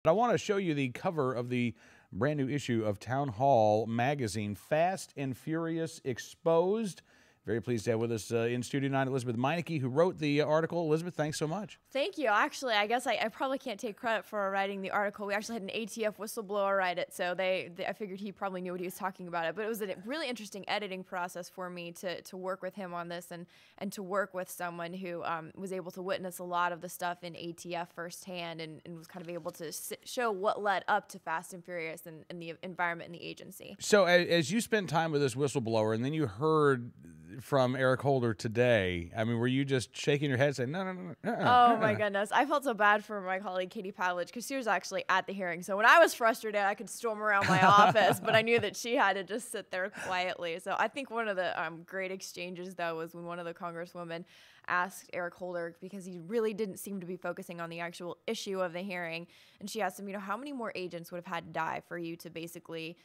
But I want to show you the cover of the brand new issue of Townhall magazine, Fast and Furious Exposed. Very pleased to have with us in studio tonight Elisabeth Meinecke, who wrote the article. Elisabeth, thanks so much. Thank you. Actually, I guess I probably can't take credit for writing the article. We actually had an ATF whistleblower write it, so I figured he probably knew what he was talking about it. But it was a really interesting editing process for me to work with him on this and to work with someone who was able to witness a lot of the stuff in ATF firsthand and was kind of able to show what led up to Fast and Furious and the environment in the agency. So as you spent time with this whistleblower and then you heard from Eric Holder today, I mean, were you just shaking your head saying, no, no, no, no? Oh, my goodness. I felt so bad for my colleague, Katie Pavlich, because she was actually at the hearing. So when I was frustrated, I could storm around my office, but I knew that she had to just sit there quietly. So I think one of the great exchanges, though, was when one of the congresswomen asked Eric Holder, because he really didn't seem to be focusing on the actual issue of the hearing, and she asked him, how many more agents would have had to die for you to basically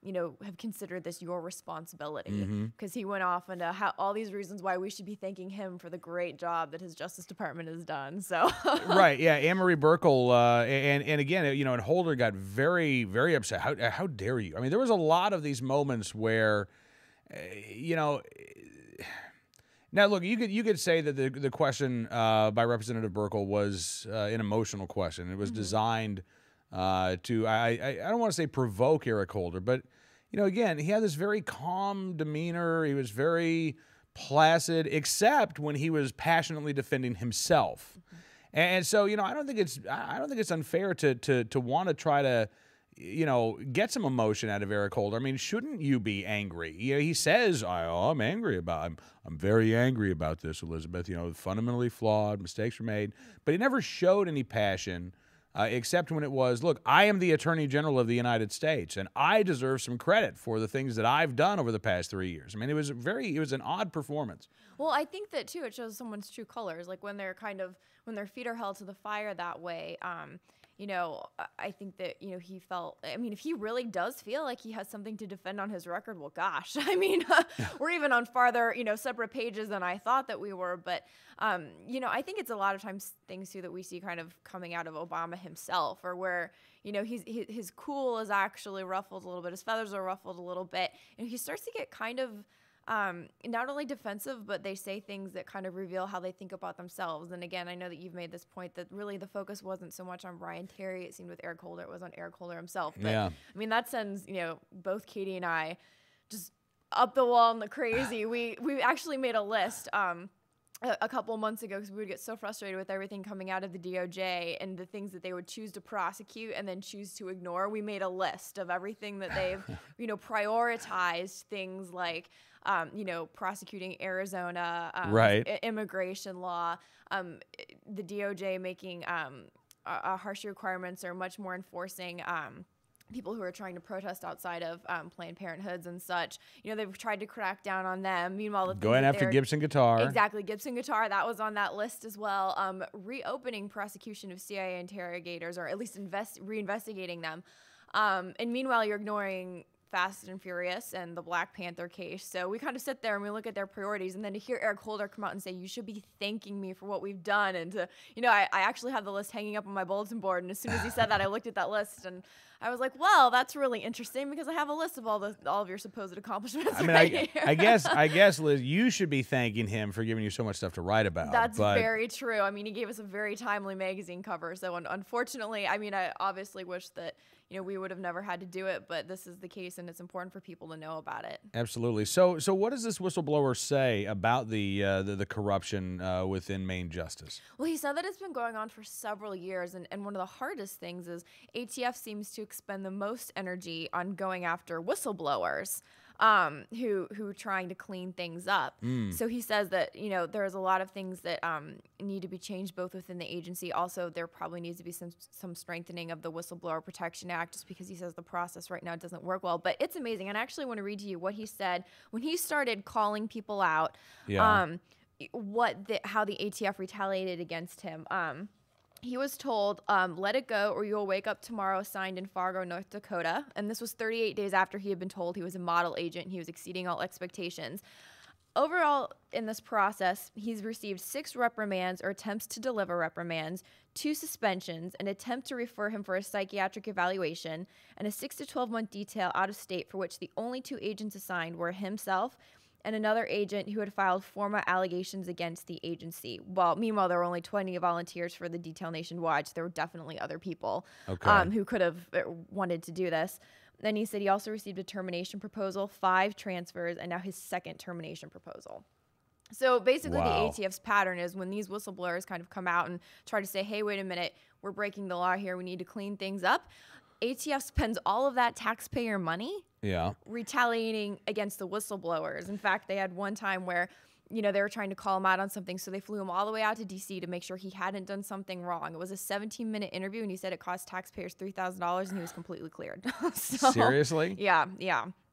have considered this your responsibility, because he went off into all these reasons why we should be thanking him for the great job that his Justice Department has done. So right, yeah, Anne-Marie Burkle, and again, and Holder got very, very upset. How dare you? I mean, there was a lot of these moments where, now look, you could say that the question by Representative Burkle was an emotional question. It was designed to, I don't want to say provoke Eric Holder, but, again, he had this very calm demeanor. He was very placid, except when he was passionately defending himself. And so, I don't think it's unfair to want to try to, get some emotion out of Eric Holder. I mean, shouldn't you be angry? He says, I'm angry I'm very angry about this, Elisabeth. Fundamentally flawed, mistakes were made. But he never showed any passion. Except when it was, look, I am the Attorney General of the United States, and I deserve some credit for the things that I've done over the past 3 years. I mean, it was an odd performance. Well, I think that, too, it shows someone's true colors. Like, when when their feet are held to the fire that way, I think that, he felt, I mean, if he really does feel like he has something to defend on his record, well, gosh, I mean, we're even on farther, separate pages than I thought that we were. But, I think it's a lot of times things, too, that we see kind of coming out of Obama himself, or where, his cool is actually ruffled a little bit. His feathers are ruffled a little bit. And he starts to get kind of not only defensive, but they say things that kind of reveal how they think about themselves. And again, I know that you've made this point that really the focus wasn't so much on Brian Terry. It seemed with Eric Holder, it was on Eric Holder himself. But, yeah. I mean, that sends, both Katie and I just up the wall and the crazy. We actually made a list a couple months ago, because we would get so frustrated with everything coming out of the DOJ and the things that they would choose to prosecute and then choose to ignore. We made a list of everything that they've, prioritized, things like, prosecuting Arizona, right, immigration law, the DOJ making harsher requirements or much more enforcing people who are trying to protest outside of Planned Parenthoods and such. They've tried to crack down on them. Meanwhile, going after Gibson Guitar. Exactly, Gibson Guitar, that was on that list as well. Reopening prosecution of CIA interrogators, or at least reinvestigating them. And meanwhile, you're ignoring Fast and Furious and the Black Panther case. So we kind of sit there and we look at their priorities, and then to hear Eric Holder come out and say, you should be thanking me for what we've done. And to, I actually have the list hanging up on my bulletin board. And as soon as he said that, I looked at that list and I was like, well, that's really interesting, because I have a list of all of your supposed accomplishments. I mean, I guess, Liz, you should be thanking him for giving you so much stuff to write about. That's very true. I mean, he gave us a very timely magazine cover. So unfortunately, I mean, I obviously wish that, we would have never had to do it, but this is the case, and it's important for people to know about it. Absolutely. So what does this whistleblower say about the corruption within Maine Justice? Well, he said that it's been going on for several years, and one of the hardest things is ATF seems to expend the most energy on going after whistleblowers. Who are trying to clean things up. So he says that, there's a lot of things that need to be changed both within the agency. Also, there probably needs to be some strengthening of the Whistleblower Protection Act, just because he says the process right now doesn't work well. But it's amazing. And I actually want to read to you what he said when he started calling people out, how the ATF retaliated against him. He was told, let it go or you'll wake up tomorrow, signed in Fargo, North Dakota. And this was 38 days after he had been told he was a model agent and he was exceeding all expectations. Overall, in this process, he's received 6 reprimands or attempts to deliver reprimands, 2 suspensions, an attempt to refer him for a psychiatric evaluation, and a 6 to 12-month detail out of state for which the only 2 agents assigned were himself and another agent who had filed formal allegations against the agency. Well, meanwhile, there were only 20 volunteers for the detail nationwide, so there were definitely other people who could have wanted to do this. Then he said he also received a termination proposal, 5 transfers, and now his 2nd termination proposal. So basically the ATF's pattern is when these whistleblowers kind of come out and try to say, hey, wait a minute, we're breaking the law here, we need to clean things up. ATF spends all of that taxpayer money retaliating against the whistleblowers. In fact, they had one time where they were trying to call him out on something, so they flew him all the way out to D.C. to make sure he hadn't done something wrong. It was a 17-minute interview, and he said it cost taxpayers $3,000, and he was completely cleared. Seriously? Yeah.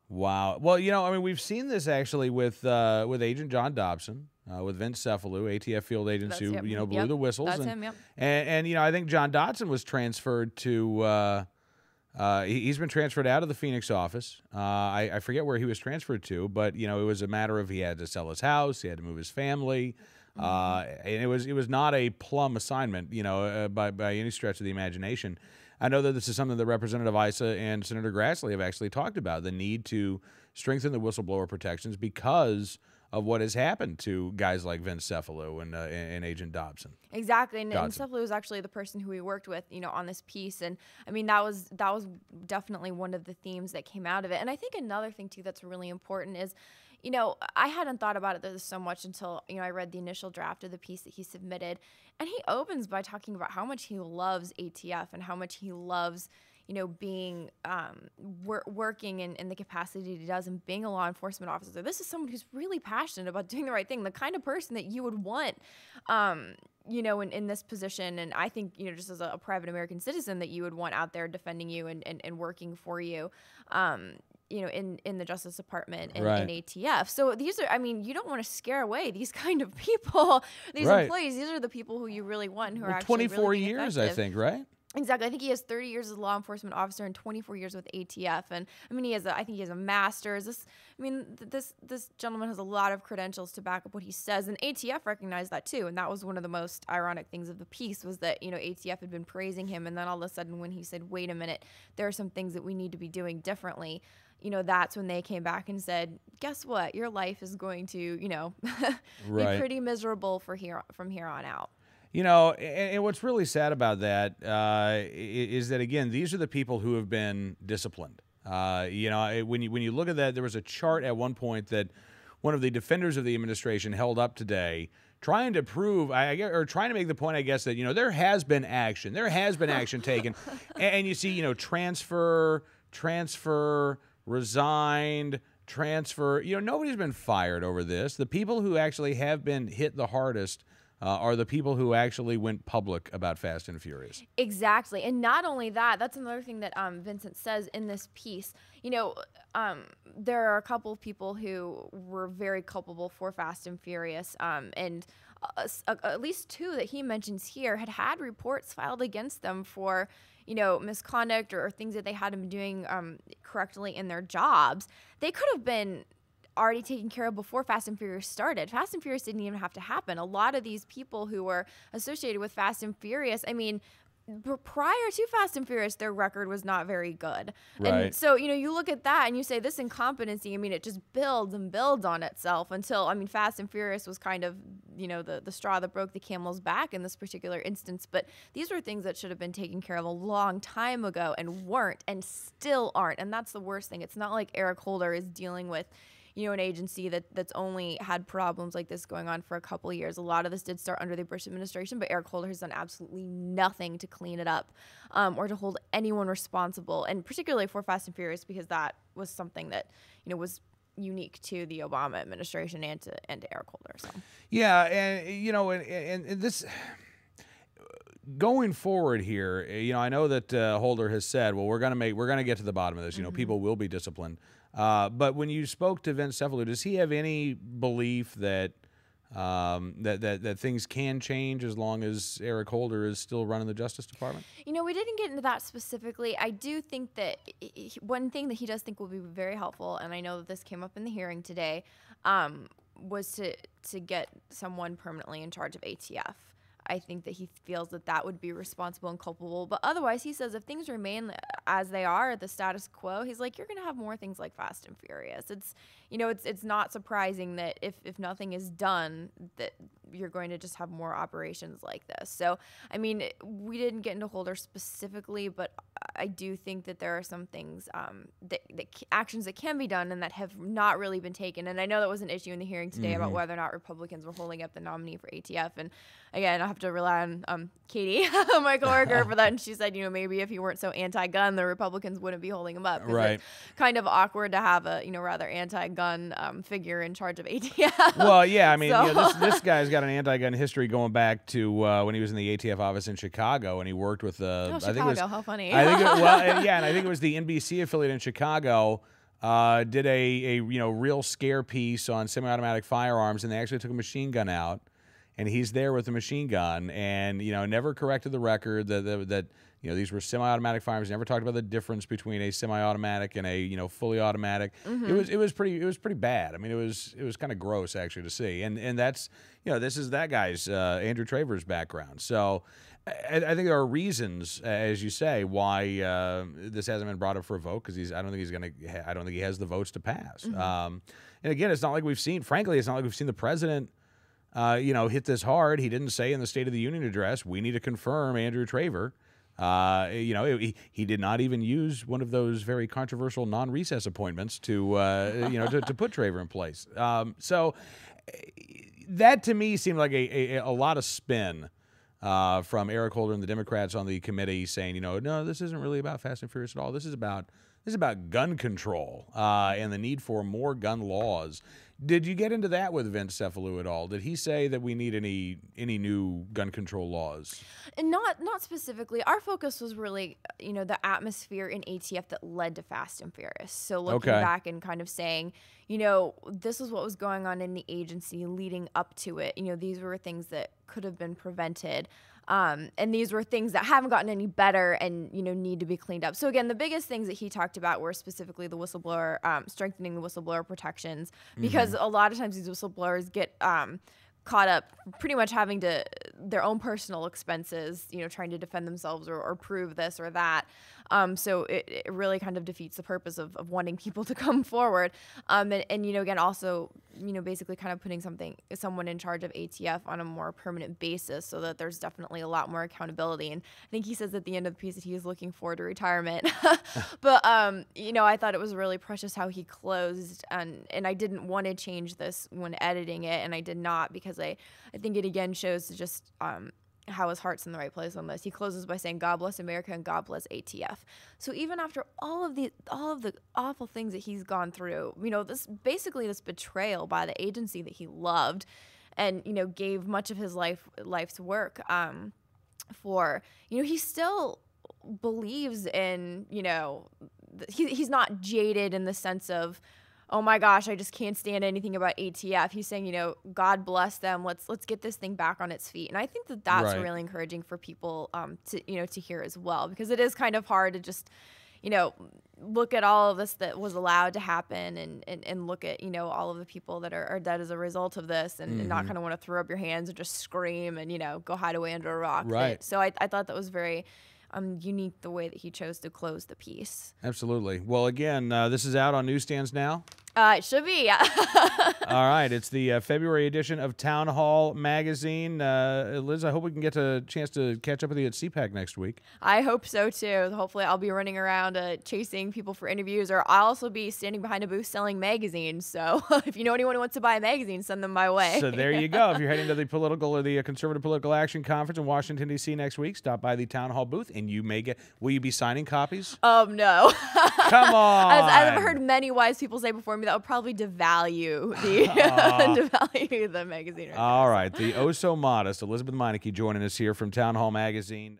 Wow. Well, I mean, we've seen this actually with Agent John Dobson, with Vince Cefalu, ATF field agents who blew the whistles. That's him. Yep. And I think John Dodson was transferred to. He's been transferred out of the Phoenix office. I forget where he was transferred to, but it was a matter of he had to sell his house, he had to move his family, and it was not a plum assignment, by any stretch of the imagination. I know that this is something that Representative Issa and Senator Grassley have actually talked about, the need to strengthen the whistleblower protections because of what has happened to guys like Vince Cefalu and Agent Dobson. Exactly, and Cefalu was actually the person who we worked with, on this piece, and I mean that was definitely one of the themes that came out of it. And I think another thing too that's really important is, I hadn't thought about it so much until I read the initial draft of the piece that he submitted, and he opens by talking about how much he loves ATF and how much he loves being working in the capacity that he does and being a law enforcement officer. This is someone who's really passionate about doing the right thing, the kind of person that you would want, in this position. And I think, just as a private American citizen that you would want out there defending you and working for you, in the Justice Department and in ATF. So these are, you don't want to scare away these kind of people, these employees. These are the people who you really want, who are actually 24 really years, effective. I think, right? Exactly. I think he has 30 years as a law enforcement officer and 24 years with ATF. And I think he has a master's. This gentleman has a lot of credentials to back up what he says. And ATF recognized that too. And that was one of the most ironic things of the piece was that, ATF had been praising him. And then all of a sudden when he said, wait a minute, there are some things that we need to be doing differently. That's when they came back and said, guess what? Your life is going to, be pretty miserable from here on out. And what's really sad about that is that, again, these are the people who have been disciplined. When you look at that, there was a chart at one point that one of the defenders of the administration held up today trying to prove, or trying to make the point, I guess, that, there has been action. There has been action taken. And you see, transfer, resigned, transfer. Nobody's been fired over this. The people who actually have been hit the hardest are the people who actually went public about Fast and Furious. Exactly. And not only that, that's another thing that Vincent says in this piece. There are a couple of people who were very culpable for Fast and Furious, and at least 2 that he mentions here had reports filed against them for misconduct or things that they hadn't been doing correctly in their jobs. They could have been already taken care of before Fast and Furious started. Fast and Furious didn't even have to happen. A lot of these people who were associated with Fast and Furious, prior to Fast and Furious, their record was not very good. Right. And so, you look at that and you say this incompetency, it just builds and builds on itself until, Fast and Furious was kind of, the straw that broke the camel's back in this particular instance. But these were things that should have been taken care of a long time ago and weren't and still aren't. And that's the worst thing. It's not like Eric Holder is dealing with an agency that's only had problems like this going on for a couple of years. A lot of this did start under the Bush administration, but Eric Holder has done absolutely nothing to clean it up or to hold anyone responsible, and particularly for Fast and Furious, because that was something that, was unique to the Obama administration and to Eric Holder. So yeah, and this going forward here, I know that Holder has said, well, we're gonna get to the bottom of this. People will be disciplined. But when you spoke to Vince Cefalu, does he have any belief that that things can change as long as Eric Holder is still running the Justice Department? We didn't get into that specifically. I do think that one thing that he does think will be very helpful, and I know that this came up in the hearing today, was to get someone permanently in charge of ATF. I think that he feels that that would be responsible and culpable. But otherwise, he says if things remain as they are, the status quo, he's like, you're going to have more things like Fast and Furious. It's, you know, it's not surprising that if nothing is done, that you're going to just have more operations like this. So, I mean, we didn't get into Holder specifically, but I do think that there are some things, actions that can be done and that have not really been taken. And I know that was an issue in the hearing today about whether or not Republicans were holding up the nominee for ATF. And again, I have to rely on Katie, my coworker, for that. And she said, you know, maybe if he weren't so anti-gun, the Republicans wouldn't be holding him up. Right. It's kind of awkward to have a, you know, rather anti-gun figure in charge of ATF. Well, yeah, I mean, you know, this guy's got an anti-gun history going back to when he was in the ATF office in Chicago, and he worked with Chicago, I think it was, how funny. I think well, yeah, and I think it was the NBC affiliate in Chicago. Did a you know, real scare piece on semi-automatic firearms, and they actually took a machine gun out, and he's there with the machine gun, and you know, never corrected the record that you know, these were semi-automatic firearms. Never talked about the difference between a semi-automatic and a, you know, fully automatic. It was pretty bad. I mean, it was kind of gross actually to see, and that's, you know, this is that guy's Andrew Traver's background. So I think there are reasons, as you say, why this hasn't been brought up for a vote, because I don't think he has the votes to pass. And again, it's not like we've seen. Frankly, it's not like we've seen the president, you know, hit this hard. He didn't say in the State of the Union address, "We need to confirm Andrew Traver." You know, he did not even use one of those very controversial non-recess appointments to you know, to put Traver in place. So that to me seemed like a lot of spin from Eric Holder and the Democrats on the committee, saying, you know, no, this isn't really about Fast and Furious at all. This is about gun control and the need for more gun laws. Did you get into that with Vince Cephalou at all? Did he say that we need any new gun control laws? And not specifically. Our focus was really, you know, the atmosphere in ATF that led to Fast and Furious. So looking back and kind of saying, you know, this is what was going on in the agency leading up to it. You know, these were things that could have been prevented. And these were things that haven't gotten any better and, you know, need to be cleaned up. So again, the biggest things that he talked about were specifically the whistleblower, strengthening the whistleblower protections, because a lot of times these whistleblowers get caught up pretty much having to their own personal expenses, you know, trying to defend themselves or prove this or that. So it really kind of defeats the purpose of wanting people to come forward. And you know, again, also, you know, basically kind of putting someone in charge of ATF on a more permanent basis, so that there's definitely a lot more accountability. And I think he says at the end of the piece that he is looking forward to retirement. But, you know, I thought it was really precious how he closed, and I didn't want to change this when editing it, and I did not, because I think it again shows just how his heart's in the right place on this. He closes by saying, "God bless America and God bless ATF." So even after all of the awful things that he's gone through, you know, this betrayal by the agency that he loved, and, you know, gave much of his life's work for, you know, he still believes in, you know, he's not jaded in the sense of, oh my gosh, I just can't stand anything about ATF. He's saying, you know, God bless them. Let's get this thing back on its feet. And I think that that's really encouraging for people to hear as well, because it is kind of hard to just, you know, look at all of this that was allowed to happen and look at, you know, all of the people that are dead as a result of this, and not kind of want to throw up your hands and just scream and, you know, go hide away under a rock. Right. So I thought that was very unique, the way that he chose to close the piece. Absolutely. Well, again, this is out on newsstands now. It should be, yeah. All right. It's the February edition of Townhall magazine. Liz, I hope we can get a chance to catch up with you at CPAC next week. I hope so, too. Hopefully I'll be running around chasing people for interviews, or I'll also be standing behind a booth selling magazines. So if you know anyone who wants to buy a magazine, send them my way. So there you go. If you're heading to the Conservative Political Action Conference in Washington, D.C. next week, stop by the Townhall booth, and you may will you be signing copies? No. Come on. As I've heard many wise people say before me, that would probably devalue the magazine. All right. The oh so modest Elisabeth Meinecke joining us here from Townhall magazine.